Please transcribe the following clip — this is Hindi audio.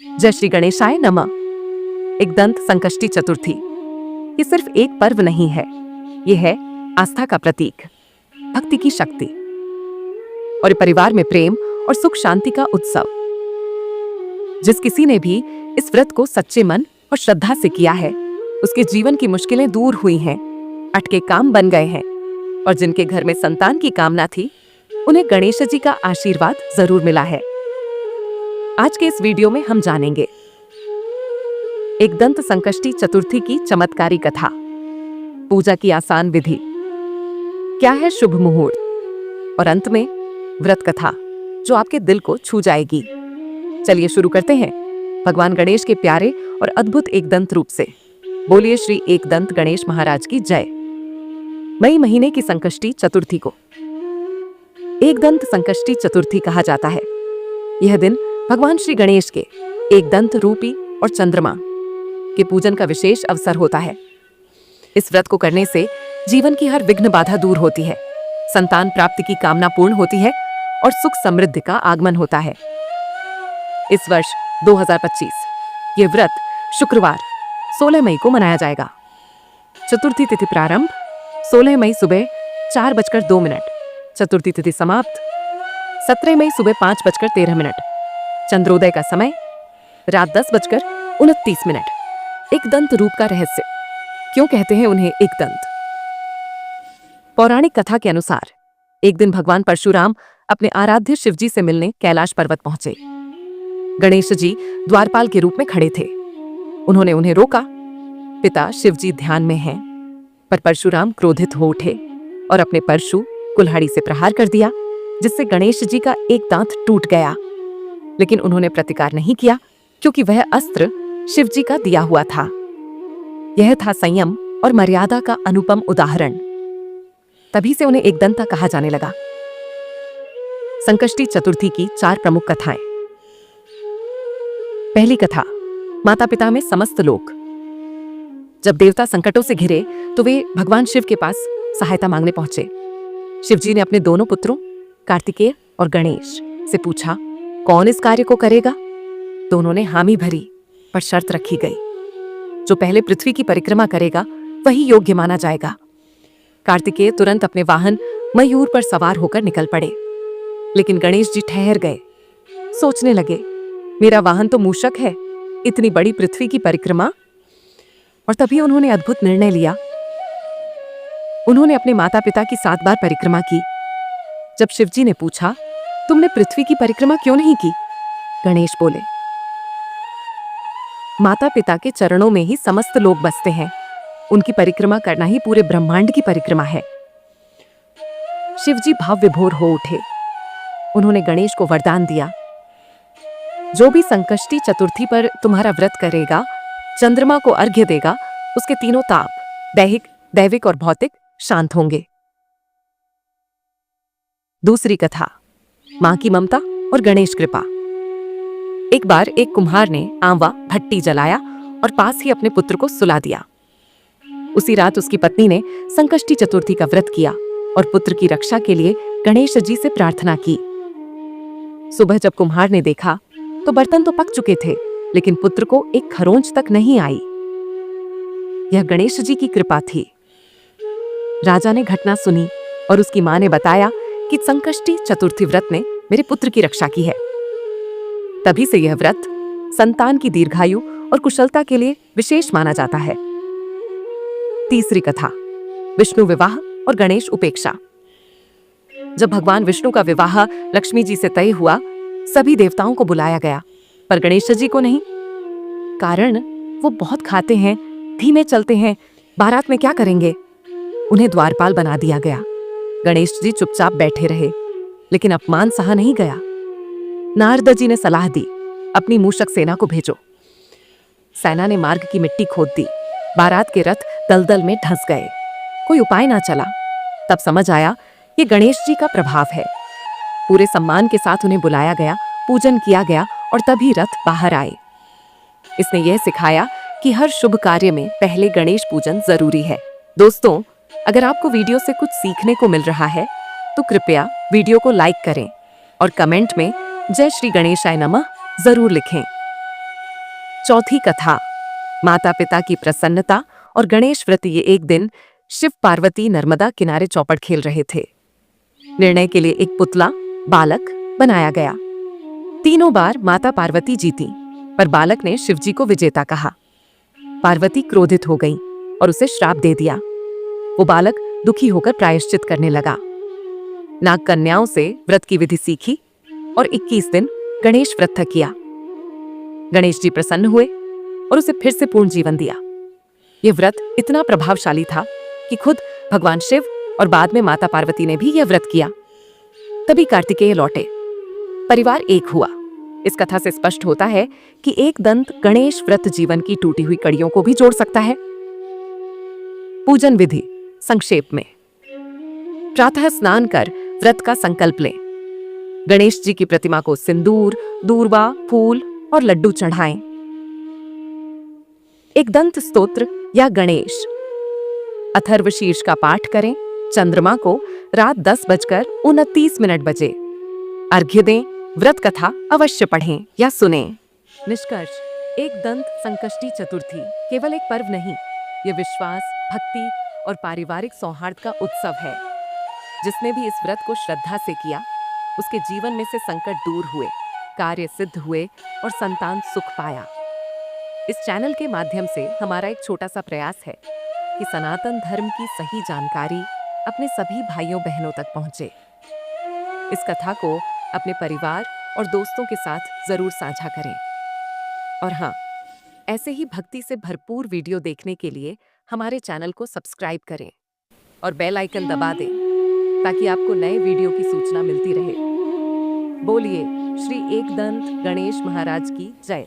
जय श्री गणेशाय नमः। एकदंत संकष्टी चतुर्थी ये सिर्फ एक पर्व नहीं है, ये है आस्था का प्रतीक, भक्ति की शक्ति और परिवार में प्रेम और सुख शांति का उत्सव। जिस किसी ने भी इस व्रत को सच्चे मन और श्रद्धा से किया है, उसके जीवन की मुश्किलें दूर हुई हैं, अटके काम बन गए हैं और जिनके घर में संतान की कामना थी, उन्हें गणेश जी का आशीर्वाद जरूर मिला है। आज के इस वीडियो में हम जानेंगे एकदंत संकष्टी चतुर्थी की चमत्कारी कथा, पूजा की आसान विधि, क्या है शुभ मुहूर्त और अंत में व्रत कथा जो आपके दिल को छू जाएगी। चलिए शुरू करते हैं भगवान गणेश के प्यारे और अद्भुत एकदंत रूप से। बोलिए श्री एकदंत गणेश महाराज की जय। मई महीने की संकष्टी चतुर्थी को एकदंत संकष्टी चतुर्थी कहा जाता है। यह दिन भगवान श्री गणेश के एकदंत रूपी और चंद्रमा के पूजन का विशेष अवसर होता है। इस व्रत को करने से जीवन की हर विघ्न बाधा दूर होती है, संतान प्राप्ति की कामना पूर्ण होती है और सुख समृद्धि का आगमन होता है। इस वर्ष 2025 ये व्रत शुक्रवार 16 मई को मनाया जाएगा। चतुर्थी तिथि प्रारंभ 16 मई सुबह 4:02, चतुर्थी तिथि समाप्त 17 मई सुबह 5:13। चंद्रोदय का समय रात 10:29। एकदंत रूप का रहस्य, क्यों कहते हैं उन्हें एकदंत? पौराणिक कथा के अनुसार एक दिन भगवान परशुराम अपने आराध्य शिवजी से मिलने कैलाश पर्वत पहुंचे। गणेश जी द्वारपाल के रूप में खड़े थे। उन्होंने उन्हें रोका। पिता शिवजी ध्यान में हैं, पर परशुराम क्रोधित हो उठे और अपने परशु कुल्हाड़ी से प्रहार कर दिया, जिससे गणेश जी का एक दांत टूट गया। लेकिन उन्होंने प्रतिकार नहीं किया, क्योंकि वह अस्त्र शिवजी का दिया हुआ था। यह था संयम और मर्यादा का अनुपम उदाहरण। तभी से उन्हें एकदंता कहा जाने लगा। संकष्टी चतुर्थी की 4 प्रमुख कथाएं। पहली कथा, माता पिता में समस्त लोग। जब देवता संकटों से घिरे तो वे भगवान शिव के पास सहायता मांगने पहुंचे। शिवजी ने अपने दोनों पुत्रों कार्तिकेय और गणेश से पूछा, कौन इस कार्य को करेगा? तो उन्होंने हामी भरी, पर शर्त रखी गई, जो पहले पृथ्वी की परिक्रमा करेगा वही योग्य माना जाएगा। कार्तिकेय तुरंत अपने वाहन मयूर पर सवार होकर निकल पड़े, लेकिन गणेश जी ठहर गए। सोचने लगे, मेरा वाहन तो मूषक है, इतनी बड़ी पृथ्वी की परिक्रमा? और तभी उन्होंने अद्भुत निर्णय लिया। उन्होंने अपने माता पिता की 7 बार परिक्रमा की। जब शिवजी ने पूछा, तुमने पृथ्वी की परिक्रमा क्यों नहीं की? गणेश बोले, माता पिता के चरणों में ही समस्त लोग बसते हैं, उनकी परिक्रमा करना ही पूरे ब्रह्मांड की परिक्रमा है। शिवजी भाव विभोर हो उठे। उन्होंने गणेश को वरदान दिया, जो भी संकष्टी चतुर्थी पर तुम्हारा व्रत करेगा, चंद्रमा को अर्घ्य देगा, उसके तीनों ताप, दैहिक, दैविक और भौतिक, शांत होंगे। दूसरी कथा, मां की ममता और गणेश कृपा। एक बार एक कुम्हार ने आंवा भट्टी जलाया और पास ही अपने पुत्र को सुला दिया। उसी रात उसकी पत्नी ने संकष्टी चतुर्थी का व्रत किया और पुत्र की रक्षा के लिए गणेश जी से प्रार्थना की। सुबह जब कुम्हार ने देखा तो बर्तन तो पक चुके थे, लेकिन पुत्र को एक खरोंच तक नहीं आई। यह गणेश जी की कृपा थी। राजा ने घटना सुनी और उसकी मां ने बताया कि संकष्टी चतुर्थी व्रत ने मेरे पुत्र की रक्षा की है। तभी से यह व्रत संतान की दीर्घायु और कुशलता के लिए विशेष माना जाता है। तीसरी कथा, विष्णु विवाह और गणेश उपेक्षा। जब भगवान विष्णु का विवाह लक्ष्मी जी से तय हुआ, सभी देवताओं को बुलाया गया, पर गणेश जी को नहीं। कारण, वो बहुत खाते हैं, धीमे चलते हैं, बारात में क्या करेंगे? उन्हें द्वारपाल बना दिया गया। गणेश जी चुपचाप बैठे रहे, लेकिन अपमान सहा नहीं गया। नारद जी ने सलाह दी, अपनी मूषक सेना को भेजो। सेना ने मार्ग की मिट्टी खोद दी। बारात के रथ दलदल में धंस गए। कोई उपाय ना चला। तब समझ आया ये गणेश जी का प्रभाव है। पूरे सम्मान के साथ उन्हें बुलाया गया, पूजन किया गया और तभी रथ बाहर आए। इसने यह सिखाया कि हर शुभ कार्य में पहले गणेश पूजन जरूरी है। दोस्तों, अगर आपको वीडियो से कुछ सीखने को मिल रहा है तो कृपया वीडियो को लाइक करें और कमेंट में जय श्री गणेशाय नमः जरूर लिखें। चौथी कथा, माता पिता की प्रसन्नता और गणेश व्रत। ये एक दिन शिव पार्वती नर्मदा किनारे चौपड़ खेल रहे थे। निर्णय के लिए एक पुतला बालक बनाया गया। तीनों बार माता पार्वती जीती, पर बालक ने शिवजी को विजेता कहा। पार्वती क्रोधित हो गई और उसे श्राप दे दिया। वो बालक दुखी होकर प्रायश्चित करने लगा। नाग कन्याओं से व्रत की विधि सीखी और 21 दिन गणेश व्रत किया। गणेश जी प्रसन्न हुए और उसे फिर से पूर्ण जीवन दिया। यह व्रत इतना प्रभावशाली था कि खुद भगवान शिव और बाद में माता पार्वती ने भी यह व्रत किया। तभी कार्तिकेय लौटे, परिवार एक हुआ। इस कथा से स्पष्ट होता है कि एक दंत गणेश व्रत जीवन की टूटी हुई कड़ियों को भी जोड़ सकता है। पूजन विधि संक्षेप में, प्रातः स्नान कर व्रत का संकल्प लें। गणेश जी की प्रतिमा को सिंदूर, दूर्वा, फूल और लड्डू चढ़ाएं। एक दंत स्तोत्र या गणेश अथर्वशीर्ष का पाठ करें। चंद्रमा को रात 10:29 बजे अर्घ्य दें। व्रत कथा अवश्य पढ़ें या सुनें। निष्कर्ष, एक दंत संकष्टी चतुर्थी केवल एक पर्व नहीं, ये विश्वास, भक्ति और पारिवारिक सौहार्द का उत्सव है। जिसने भी इस व्रत को श्रद्धा से किया, उसके जीवन में से संकट दूर हुए, कार्य सिद्ध हुए और संतान सुख पाया। इस चैनल के माध्यम से हमारा एक छोटा सा प्रयास है कि सनातन धर्म की सही जानकारी अपने सभी भाइयों बहनों तक पहुंचे। इस कथा को अपने परिवार और दोस्तों के साथ जरूर साझा करें। और हाँ, ऐसे ही भक्ति से भरपूर वीडियो देखने के लिए हमारे चैनल को सब्सक्राइब करें और बेल आइकन दबा दें ताकि आपको नए वीडियो की सूचना मिलती रहे। बोलिए श्री एकदंत गणेश महाराज की जय।